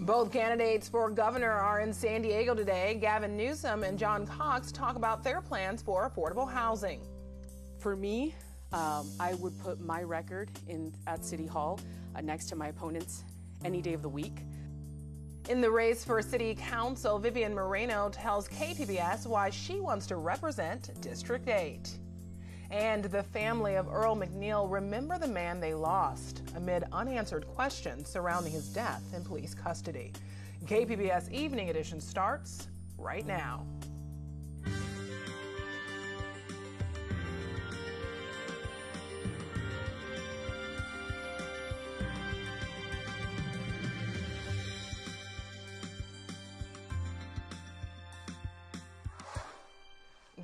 Both candidates for governor are in San Diego today. Gavin Newsom and John Cox talk about their plans for affordable housing. For me, I would put my record at City Hall next to my opponent's any day of the week. In the race for City Council, Vivian Moreno tells KPBS why she wants to represent District 8. And the family of Earl McNeil remember the man they lost amid unanswered questions surrounding his death in police custody. KPBS Evening Edition starts right now.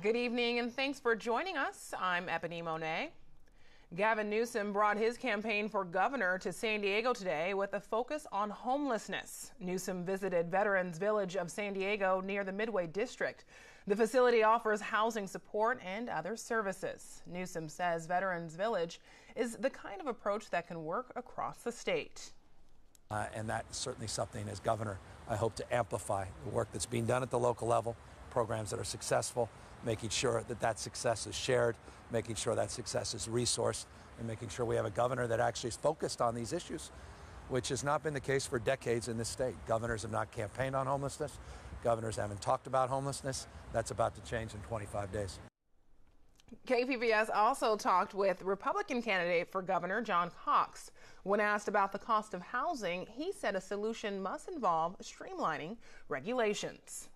Good evening and thanks for joining us. I'm Ebony Monet. Gavin Newsom brought his campaign for governor to San Diego today with a focus on homelessness. Newsom visited Veterans Village of San Diego near the Midway District. The facility offers housing support and other services. Newsom says Veterans Village is the kind of approach that can work across the state. And that's certainly something as governor I hope to amplify the work that's being done at the local level, programs that are successful, making sure that that success is shared, making sure that success is resourced, and making sure we have a governor that actually is focused on these issues, which has not been the case for decades in this state. Governors have not campaigned on homelessness. Governors haven't talked about homelessness. That's about to change in 25 days. KPBS also talked with Republican candidate for governor John Cox. When asked about the cost of housing, he said a solution must involve streamlining regulations.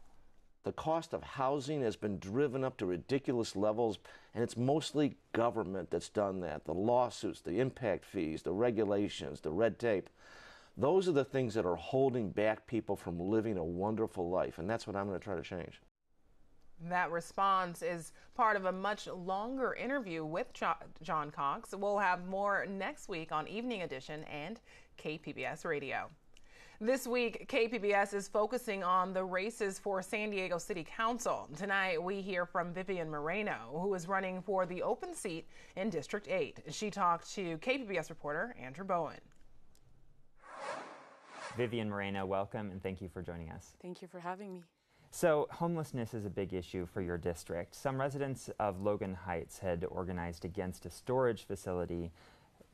The cost of housing has been driven up to ridiculous levels, and it's mostly government that's done that. The lawsuits, the impact fees, the regulations, the red tape. Those are the things that are holding back people from living a wonderful life, and that's what I'm going to try to change. That response is part of a much longer interview with John Cox. We'll have more next week on Evening Edition and KPBS Radio. This week, KPBS is focusing on the races for San Diego City Council. Tonight, we hear from Vivian Moreno, who is running for the open seat in District 8. She talked to KPBS reporter Andrew Bowen. Vivian Moreno, welcome, and thank you for joining us. Thank you for having me. So, homelessness is a big issue for your district. Some residents of Logan Heights had organized against a storage facility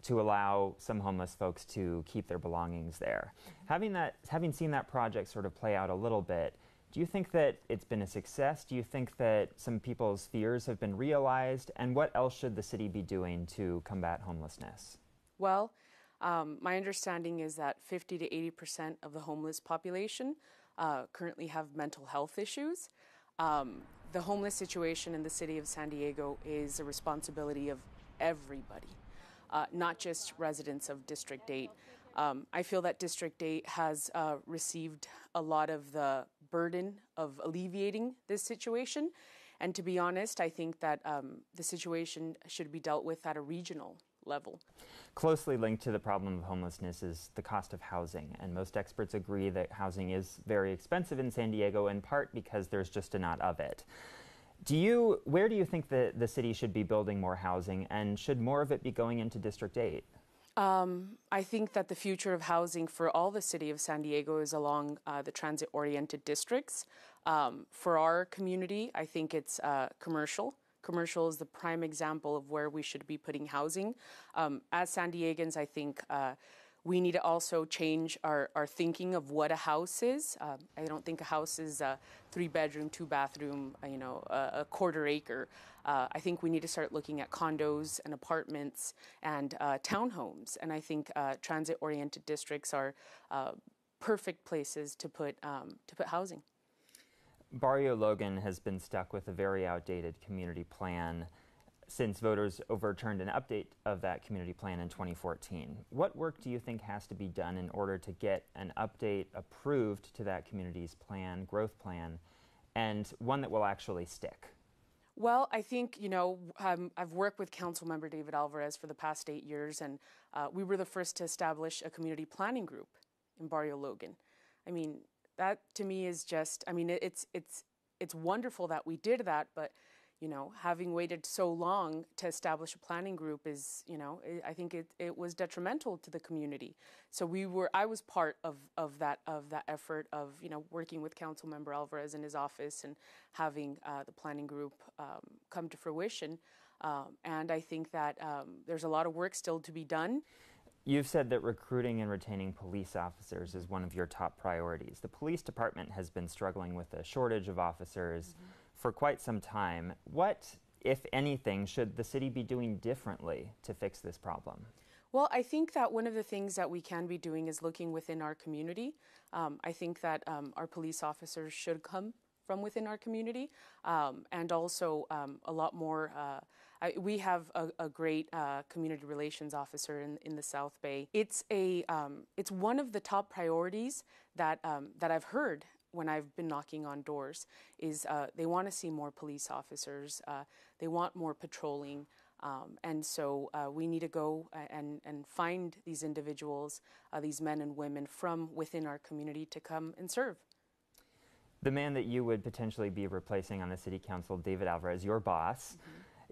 to allow some homeless folks to keep their belongings there. Having seen that project sort of play out a little bit, do you think that it's been a success? Do you think that some people's fears have been realized? And what else should the city be doing to combat homelessness? Well, my understanding is that 50 to 80% of the homeless population currently have mental health issues. The homeless situation in the city of San Diego is a responsibility of everybody. Not just residents of District 8. I feel that District 8 has received a lot of the burden of alleviating this situation. And to be honest, I think that the situation should be dealt with at a regional level. Closely linked to the problem of homelessness is the cost of housing. And most experts agree that housing is very expensive in San Diego, in part because there's just a lot of it. Where do you think the city should be building more housing, and should more of it be going into District 8? I think that the future of housing for all the city of San Diego is along the transit-oriented districts. For our community, I think it's commercial. Commercial is the prime example of where we should be putting housing. As San Diegans, I think we need to also change our thinking of what a house is. I don't think a house is a 3-bedroom, 2-bathroom, a quarter acre. I think we need to start looking at condos and apartments and townhomes. And I think transit-oriented districts are perfect places to put housing. Barrio Logan has been stuck with a very outdated community plan since voters overturned an update of that community plan in 2014. What work do you think has to be done in order to get an update approved to that community's plan, growth plan, and one that will actually stick? Well, I think, I've worked with Councilmember David Alvarez for the past 8 years, and we were the first to establish a community planning group in Barrio Logan. I mean, that to me is just, it's wonderful that we did that, but having waited so long to establish a planning group is, I think it was detrimental to the community. So I was part of that effort of, working with Councilmember Alvarez in his office and having the planning group come to fruition. And I think that there's a lot of work still to be done. You've said that recruiting and retaining police officers is one of your top priorities. The police department has been struggling with a shortage of officers for quite some time. What, if anything, should the city be doing differently to fix this problem? Well, I think that one of the things that we can be doing is looking within our community. I think that our police officers should come from within our community, and also a lot more. We have a great community relations officer in the South Bay. It's one of the top priorities that I've heard when I've been knocking on doors. Is they want to see more police officers. They want more patrolling. And so we need to go and find these individuals, these men and women from within our community to come and serve. The man that you would potentially be replacing on the city council, David Alvarez, your boss,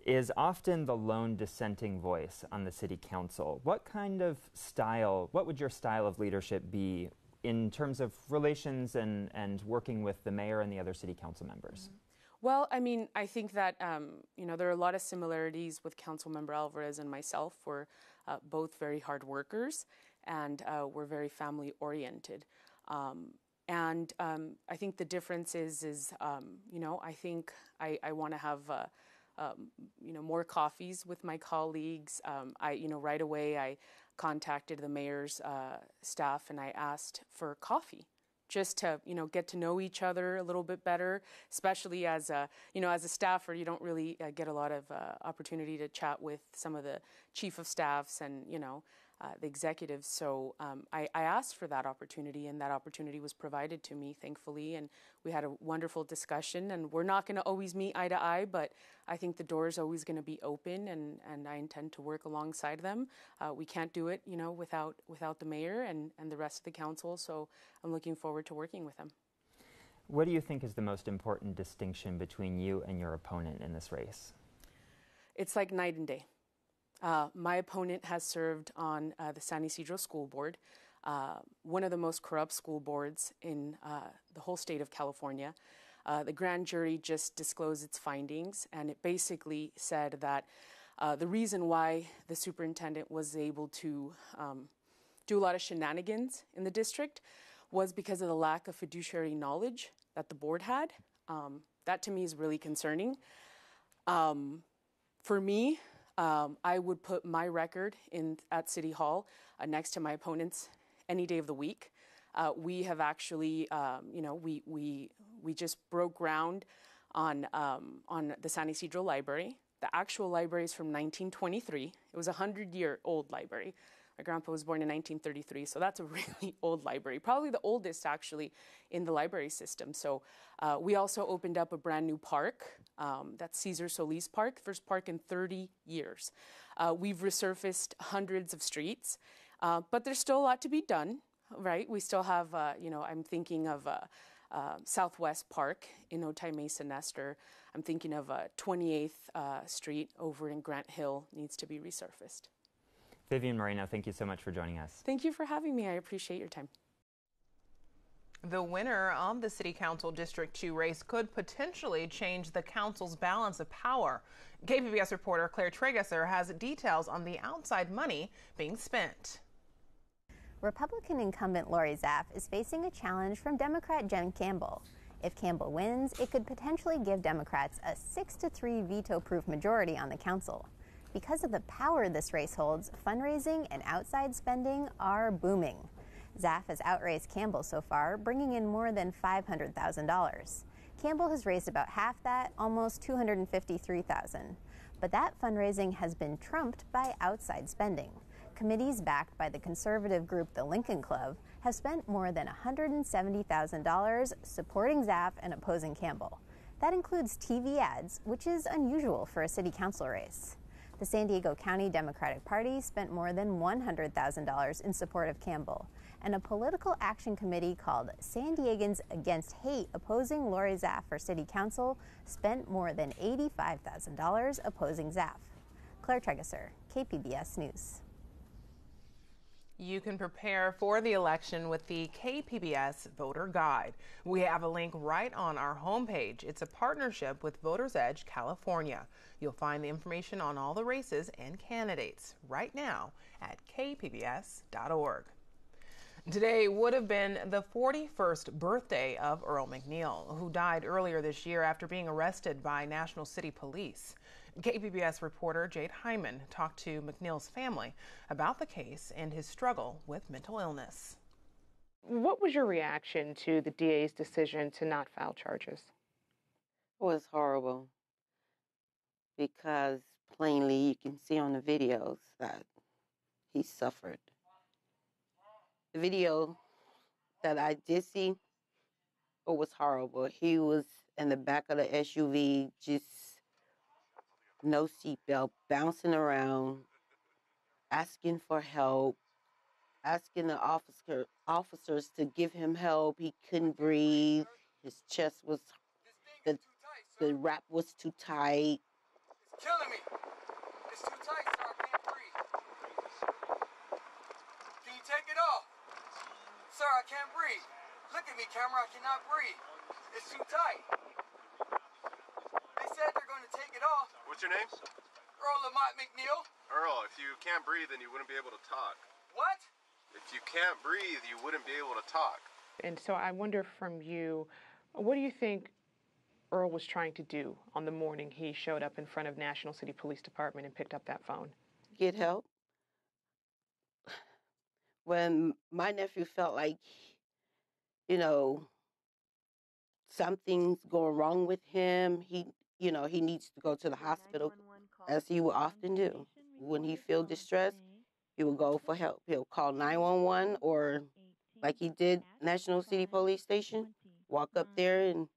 is often the lone dissenting voice on the city council. What would your style of leadership be in terms of relations and working with the mayor and the other city council members? Well, I mean, I think that, there are a lot of similarities with Councilmember Alvarez and myself. We're both very hard workers, and we're very family-oriented. And I think the difference is I think I want to have, more coffees with my colleagues. Right away I contacted the mayor's staff and I asked for coffee, just to, get to know each other a little bit better, especially as a staffer. You don't really get a lot of opportunity to chat with some of the chief of staffs and, the executives. So I asked for that opportunity, and that opportunity was provided to me, thankfully. And we had a wonderful discussion, and we're not going to always meet eye to eye, but I think the door is always going to be open, and I intend to work alongside them. We can't do it, without the mayor and the rest of the council. So I'm looking forward to working with them. What do you think is the most important distinction between you and your opponent in this race? It's like night and day. My opponent has served on the San Ysidro School Board, one of the most corrupt school boards in the whole state of California. The grand jury just disclosed its findings, and it basically said that the reason why the superintendent was able to do a lot of shenanigans in the district was because of the lack of fiduciary knowledge that the board had. That to me is really concerning. For me, I would put my record at City Hall next to my opponent's any day of the week. We have actually, we just broke ground on the San Ysidro Library. The actual library is from 1923. It was a 100-year-old library. My grandpa was born in 1933, so that's a really old library, probably the oldest actually in the library system. So we also opened up a brand new park, that's Cesar Solis Park, first park in 30 years. We've resurfaced hundreds of streets, but there's still a lot to be done, right? We still have, I'm thinking of Southwest Park in Otay Mesa Nestor. I'm thinking of 28th Street over in Grant Hill needs to be resurfaced. Vivian Moreno, thank you so much for joining us. Thank you for having me. I appreciate your time. The winner of the City Council District 2 race could potentially change the council's balance of power. KPBS reporter Claire Tragesser has details on the outside money being spent. Republican incumbent Lori Zaff is facing a challenge from Democrat Jen Campbell. If Campbell wins, it could potentially give Democrats a 6-3 veto-proof majority on the council. Because of the power this race holds, fundraising and outside spending are booming. Zaff has outraised Campbell so far, bringing in more than $500,000. Campbell has raised about half that, almost $253,000. But that fundraising has been trumped by outside spending. Committees backed by the conservative group the Lincoln Club have spent more than $170,000 supporting Zaff and opposing Campbell. That includes TV ads, which is unusual for a city council race. The San Diego County Democratic Party spent more than $100,000 in support of Campbell, and a political action committee called San Diegans Against Hate opposing Lori Zaff for city council spent more than $85,000 opposing Zaff. Claire Tregesser, KPBS News. You can prepare for the election with the KPBS Voter Guide. We have a link right on our homepage. It's a partnership with Voters Edge California. You'll find the information on all the races and candidates right now at kpbs.org. Today would have been the 41st birthday of Earl McNeil, who died earlier this year after being arrested by National City Police. KPBS reporter Jade Hyman talked to McNeil's family about the case and his struggle with mental illness. What was your reaction to the DA's decision to not file charges? It was horrible because plainly you can see on the videos that he suffered. The video that I did see, it was horrible. He was in the back of the SUV, just no seatbelt, bouncing around, asking for help, asking the officers to give him help. He couldn't breathe. His chest was, the wrap was too tight. It's killing me. It's too tight, sir. I can't breathe. Can you take it off? Sir, I can't breathe. Look at me, camera. I cannot breathe. It's too tight. They said they're going to take it off. What's your name? Earl Lamont McNeil. Earl, if you can't breathe, then you wouldn't be able to talk. What? If you can't breathe, you wouldn't be able to talk. And so I wonder from you, what do you think Earl was trying to do on the morning he showed up in front of National City Police Department and picked up that phone? Get help. When my nephew felt like, something's going wrong with him, he needs to go to the hospital, as he will often do. When he feels distressed, he will go for help. He'll call 911 or, like he did, National City Police Station, walk up there and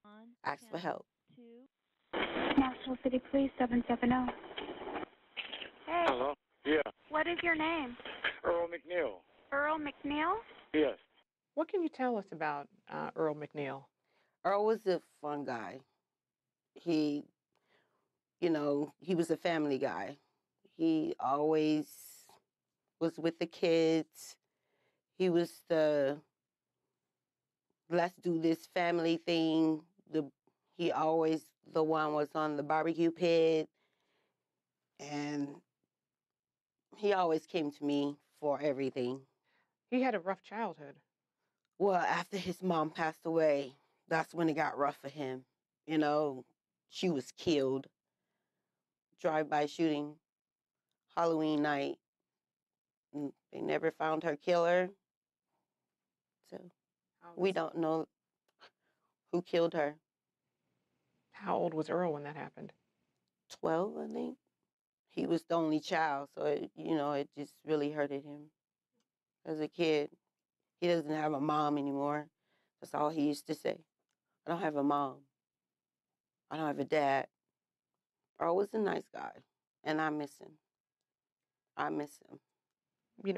ask for help. National City Police 770. Hey. Hello? Yeah. What is your name? Earl McNeil. Earl McNeil? Yes. What can you tell us about Earl McNeil? Earl was a fun guy. He was a family guy. He always was with the kids. He was the let's do this family thing. He always the one was on the barbecue pit. And he always came to me for everything. He had a rough childhood. Well, after his mom passed away, that's when it got rough for him. She was killed. Drive-by shooting, Halloween night. They never found her killer. So we don't know who killed her. How old was Earl when that happened? 12, I think. He was the only child, so it just really hurted him as a kid. He doesn't have a mom anymore. That's all he used to say. I don't have a mom. I don't have a dad. Earl was a nice guy, and I miss him. I miss him.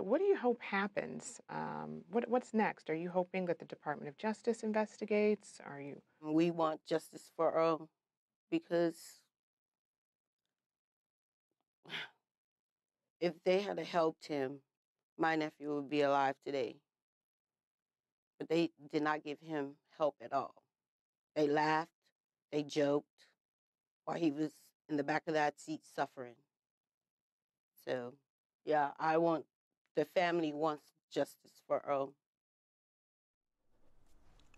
What do you hope happens? What's next? Are you hoping that the Department of Justice investigates? We want justice for Earl because if they had helped him, my nephew would be alive today. But they did not give him help at all. They laughed, they joked while he was in the back of that seat suffering. So, yeah, the family wants justice for Earl.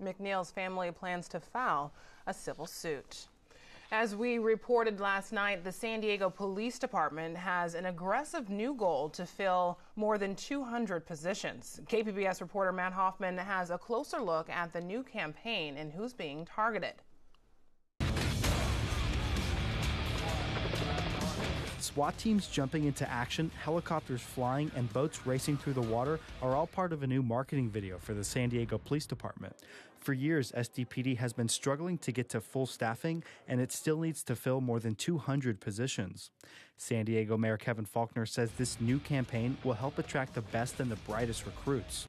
McNeil's family plans to file a civil suit. As we reported last night, the San Diego Police Department has an aggressive new goal to fill more than 200 positions. KPBS reporter Matt Hoffman has a closer look at the new campaign and who's being targeted. SWAT teams jumping into action, helicopters flying, and boats racing through the water are all part of a new marketing video for the San Diego Police Department. For years, SDPD has been struggling to get to full staffing, and it still needs to fill more than 200 positions. San Diego Mayor Kevin Faulconer says this new campaign will help attract the best and the brightest recruits.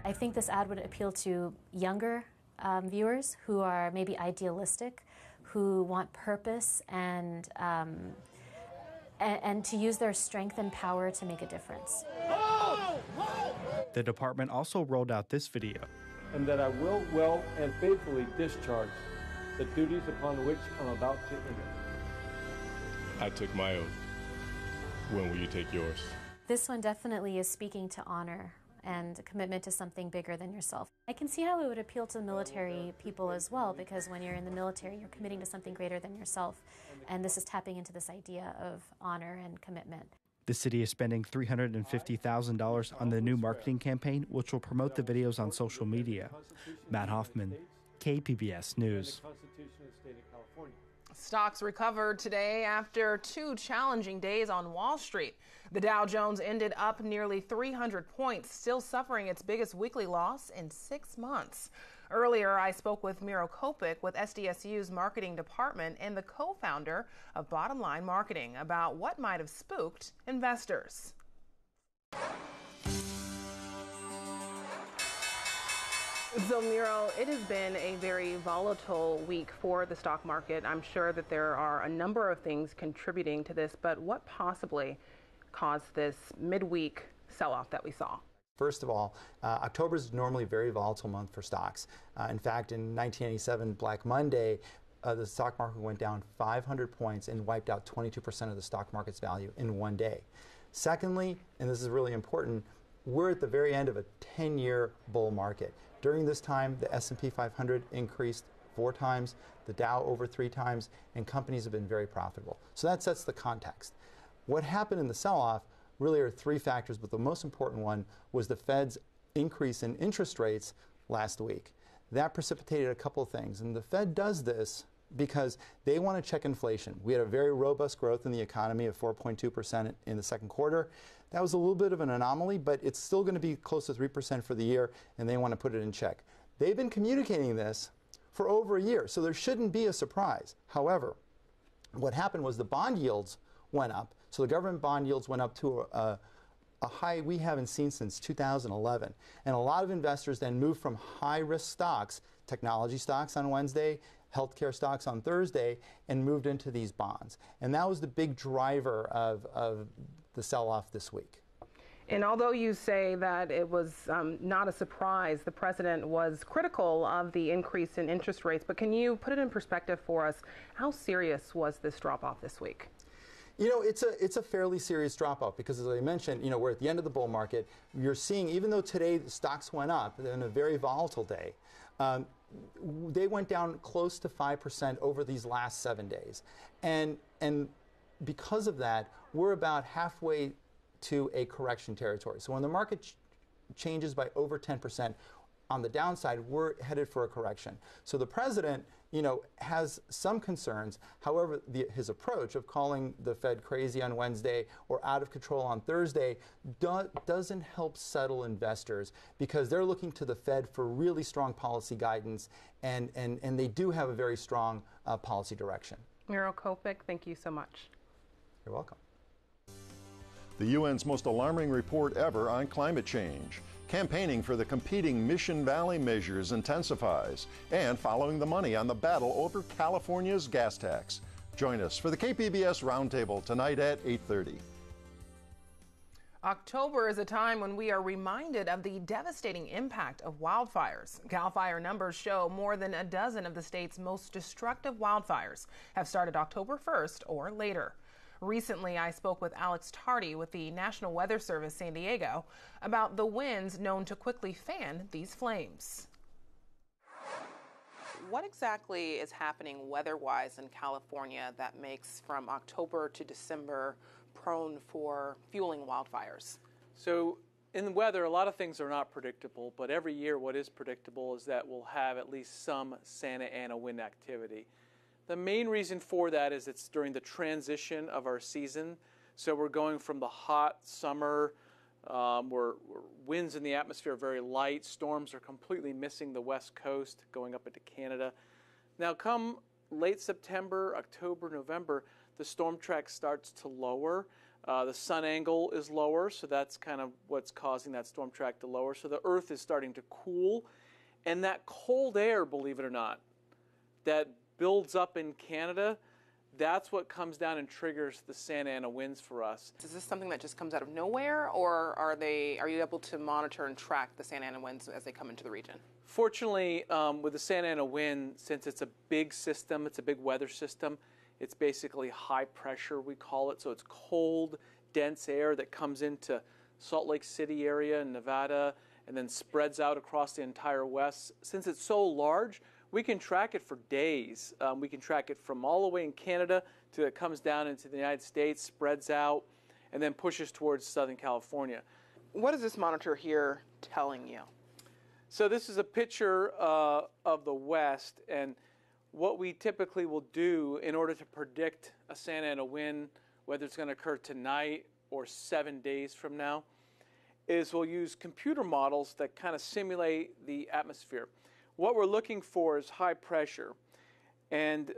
I think this ad would appeal to younger viewers who are maybe idealistic, who want purpose and to use their strength and power to make a difference. The department also rolled out this video. And that I will well and faithfully discharge the duties upon which I'm about to enter. I took my oath. When will you take yours? This one definitely is speaking to honor and a commitment to something bigger than yourself. I can see how it would appeal to military people as well, because when you're in the military, you're committing to something greater than yourself, and this is tapping into this idea of honor and commitment. The city is spending $350,000 on the new marketing campaign, which will promote the videos on social media. Matt Hoffman, KPBS News. Stocks recovered today after 2 challenging days on Wall Street. The Dow Jones ended up nearly 300 points, still suffering its biggest weekly loss in 6 months. Earlier, I spoke with Miro Kopik with SDSU's marketing department and the co-founder of Bottom Line Marketing about what might have spooked investors. So, Miro, it has been a very volatile week for the stock market. I'm sure that there are a number of things contributing to this, but what possibly caused this midweek sell-off that we saw? First of all, October is normally a very volatile month for stocks. In fact, in 1987, Black Monday, the stock market went down 500 points and wiped out 22% of the stock market's value in one day. Secondly, and this is really important, we're at the very end of a 10-year bull market. During this time, the S&P 500 increased 4 times, the Dow over 3 times, and companies have been very profitable. So that sets the context. What happened in the sell-off really are 3 factors, but the most important one was the Fed's increase in interest rates last week. That precipitated a couple of things, and the Fed does this because they want to check inflation. We had a very robust growth in the economy of 4.2% in the second quarter. That was a little bit of an anomaly, but it's still going to be close to 3% for the year, and they want to put it in check. They've been communicating this for over a year, so there shouldn't be a surprise. However, what happened was the bond yields went up. So the government bond yields went up to a high we haven't seen since 2011. And a lot of investors then moved from high-risk stocks, technology stocks on Wednesday, healthcare stocks on Thursday, and moved into these bonds. And that was the big driver of the sell-off this week. And although you say that it was not a surprise, the president was critical of the increase in interest rates, but can you put it in perspective for us? How serious was this drop-off this week? You know, it's a fairly serious drop-off because, as I mentioned, you know, we're at the end of the bull market. You're seeing, even though today the stocks went up in a very volatile day, they went down close to 5% over these last 7 days. And because of that, we're about halfway to a correction territory. So when the market changes by over 10% on the downside, we're headed for a correction. So the president, you know, has some concerns. However, his approach of calling the Fed crazy on Wednesday or out of control on Thursday doesn't help settle investors because they're looking to the Fed for really strong policy guidance, and they do have a very strong policy direction. Miro Kopik, thank you so much. You're welcome. The UN's most alarming report ever on climate change. Campaigning for the competing Mission Valley measures intensifies, and following the money on the battle over California's gas tax. Join us for the KPBS Roundtable tonight at 8:30. October is a time when we are reminded of the devastating impact of wildfires. CAL FIRE numbers show more than a dozen of the state's most destructive wildfires have started October 1st or later. Recently, I spoke with Alex Tardy with the National Weather Service San Diego about the winds known to quickly fan these flames. What exactly is happening weather-wise in California that makes from October to December prone for fueling wildfires? So in the weather, a lot of things are not predictable, but every year what is predictable is that we'll have at least some Santa Ana wind activity. The main reason for that is it's during the transition of our season. So we're going from the hot summer where winds in the atmosphere are very light. Storms are completely missing the west coast, going up into Canada. Now come late September, October, November, the storm track starts to lower. The sun angle is lower, so that's kind of what's causing that storm track to lower. So the Earth is starting to cool. And that cold air, believe it or not, that builds up in Canada, that's what comes down and triggers the Santa Ana winds for us. Is this something that just comes out of nowhere, or are you able to monitor and track the Santa Ana winds as they come into the region? Fortunately, with the Santa Ana wind, since it's a big system, it's a big weather system, it's basically high pressure, we call it. So it's cold, dense air that comes into Salt Lake City area in Nevada and then spreads out across the entire West. Since it's so large, we can track it for days. We can track it from all the way in Canada to it comes down into the United States, spreads out, and then pushes towards Southern California. What is this monitor here telling you? So this is a picture of the West, and what we typically will do in order to predict a Santa Ana wind, whether it's going to occur tonight or 7 days from now, is we'll use computer models that kind of simulate the atmosphere. What we're looking for is high pressure. And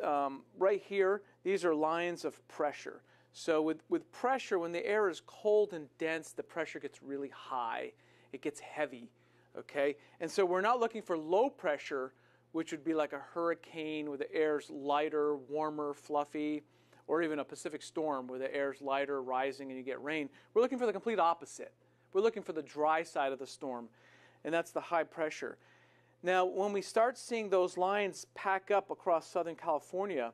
right here, these are lines of pressure. So with pressure, when the air is cold and dense, the pressure gets really high. It gets heavy, okay? And so we're not looking for low pressure, which would be like a hurricane where the air's lighter, warmer, fluffy, or even a Pacific storm where the air's lighter, rising, and you get rain. We're looking for the complete opposite. We're looking for the dry side of the storm, and that's the high pressure. Now, when we start seeing those lines pack up across Southern California,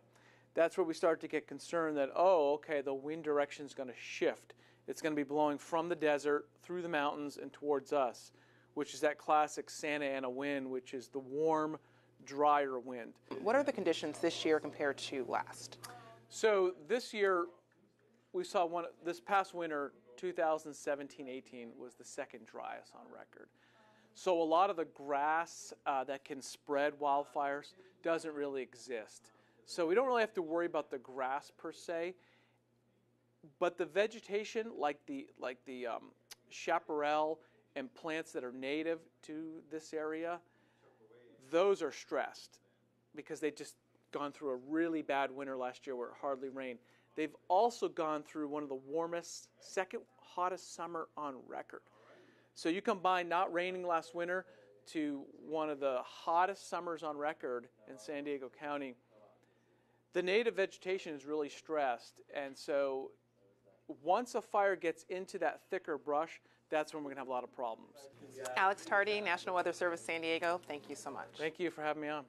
that's where we start to get concerned that, oh, okay, the wind direction is going to shift. It's going to be blowing from the desert, through the mountains, and towards us, which is that classic Santa Ana wind, which is the warm, drier wind. What are the conditions this year compared to last? So this year, we saw this past winter, 2017-18, was the second driest on record. So a lot of the grass that can spread wildfires doesn't really exist. So we don't really have to worry about the grass per se, but the vegetation, like the chaparral and plants that are native to this area, those are stressed because they just gone through a really bad winter last year where it hardly rained. They've also gone through one of the warmest, second hottest summer on record. So you combine not raining last winter to one of the hottest summers on record in San Diego County. The native vegetation is really stressed, and so once a fire gets into that thicker brush, that's when we're going to have a lot of problems. Alex Tardy, National Weather Service, San Diego, thank you so much. Thank you for having me on.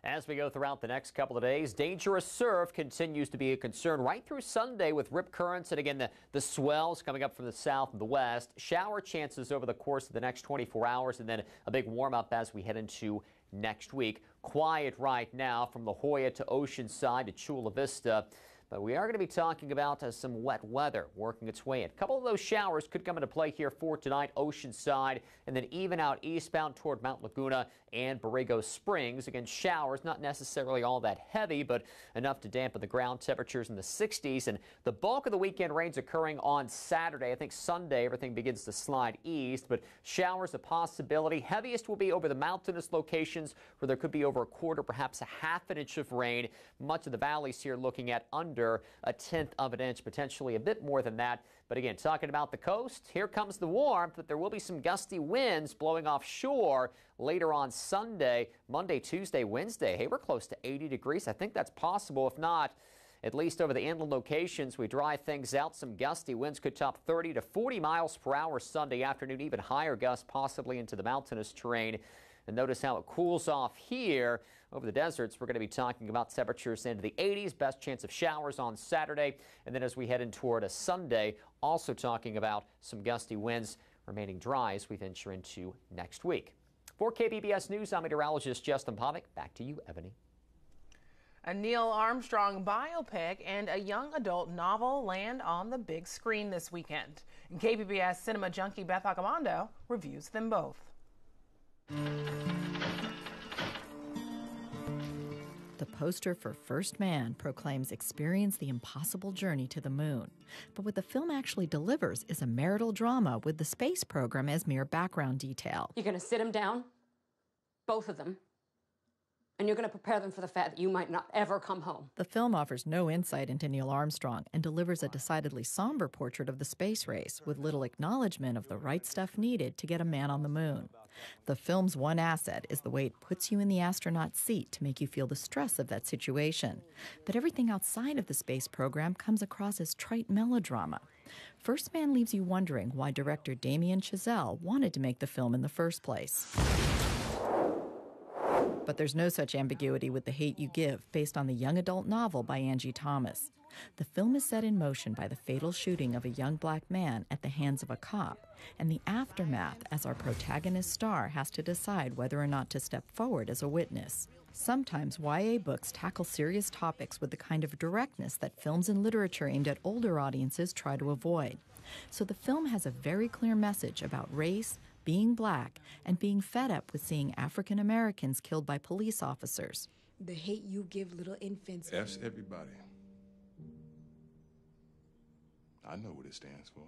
As we go throughout the next couple of days, dangerous surf continues to be a concern right through Sunday with rip currents and again the swells coming up from the south and the west. Shower chances over the course of the next 24 hours and then a big warm up as we head into next week. Quiet right now from La Jolla to Oceanside to Chula Vista. But we are going to be talking about some wet weather working its way in. A couple of those showers could come into play here for tonight, Oceanside, and then even out eastbound toward Mount Laguna and Borrego Springs. Again, showers not necessarily all that heavy, but enough to dampen the ground. Temperatures in the 60s, and the bulk of the weekend rains occurring on Saturday. I think Sunday everything begins to slide east, but showers a possibility. Heaviest will be over the mountainous locations where there could be over a quarter, perhaps a half an inch of rain. Much of the valleys here looking at under a tenth of an inch, potentially a bit more than that. But again, talking about the coast, here comes the warmth, but there will be some gusty winds blowing offshore later on Sunday, Monday, Tuesday, Wednesday. Hey, we're close to 80 degrees. I think that's possible. If not, at least over the inland locations, we dry things out. Some gusty winds could top 30 to 40 miles per hour Sunday afternoon, even higher gusts possibly into the mountainous terrain. And notice how it cools off here over the deserts. We're going to be talking about temperatures into the 80s, best chance of showers on Saturday. And then as we head in toward a Sunday, also talking about some gusty winds remaining dry as we venture into next week. For KPBS News, I'm meteorologist Justin Pavic. Back to you, Ebony. A Neil Armstrong biopic and a young adult novel land on the big screen this weekend. KPBS cinema junkie Beth Accomando reviews them both. The poster for First Man proclaims experience the impossible journey to the moon. But what the film actually delivers is a marital drama with the space program as mere background detail. You're going to sit them down, both of them, and you're going to prepare them for the fact that you might not ever come home. The film offers no insight into Neil Armstrong and delivers a decidedly somber portrait of the space race, with little acknowledgement of the right stuff needed to get a man on the moon. The film's one asset is the way it puts you in the astronaut's seat to make you feel the stress of that situation. But everything outside of the space program comes across as trite melodrama. First Man leaves you wondering why director Damien Chazelle wanted to make the film in the first place. But there's no such ambiguity with The Hate U Give, based on the young adult novel by Angie Thomas. The film is set in motion by the fatal shooting of a young black man at the hands of a cop, and the aftermath as our protagonist star has to decide whether or not to step forward as a witness. Sometimes YA books tackle serious topics with the kind of directness that films and literature aimed at older audiences try to avoid. So the film has a very clear message about race, being black, and being fed up with seeing African Americans killed by police officers. The hate you give little infants. Ask everybody. I know what it stands for.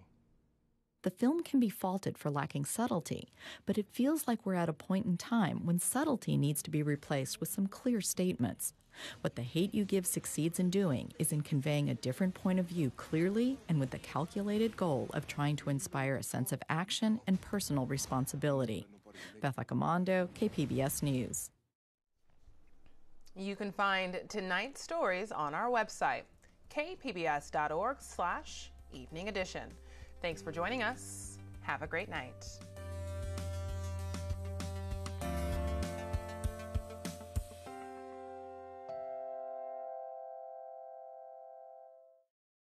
The film can be faulted for lacking subtlety, but it feels like we're at a point in time when subtlety needs to be replaced with some clear statements. What The Hate U Give succeeds in doing is in conveying a different point of view clearly and with the calculated goal of trying to inspire a sense of action and personal responsibility. Beth Accomando, KPBS News. You can find tonight's stories on our website, kpbs.org/evening edition. Thanks for joining us. Have a great night.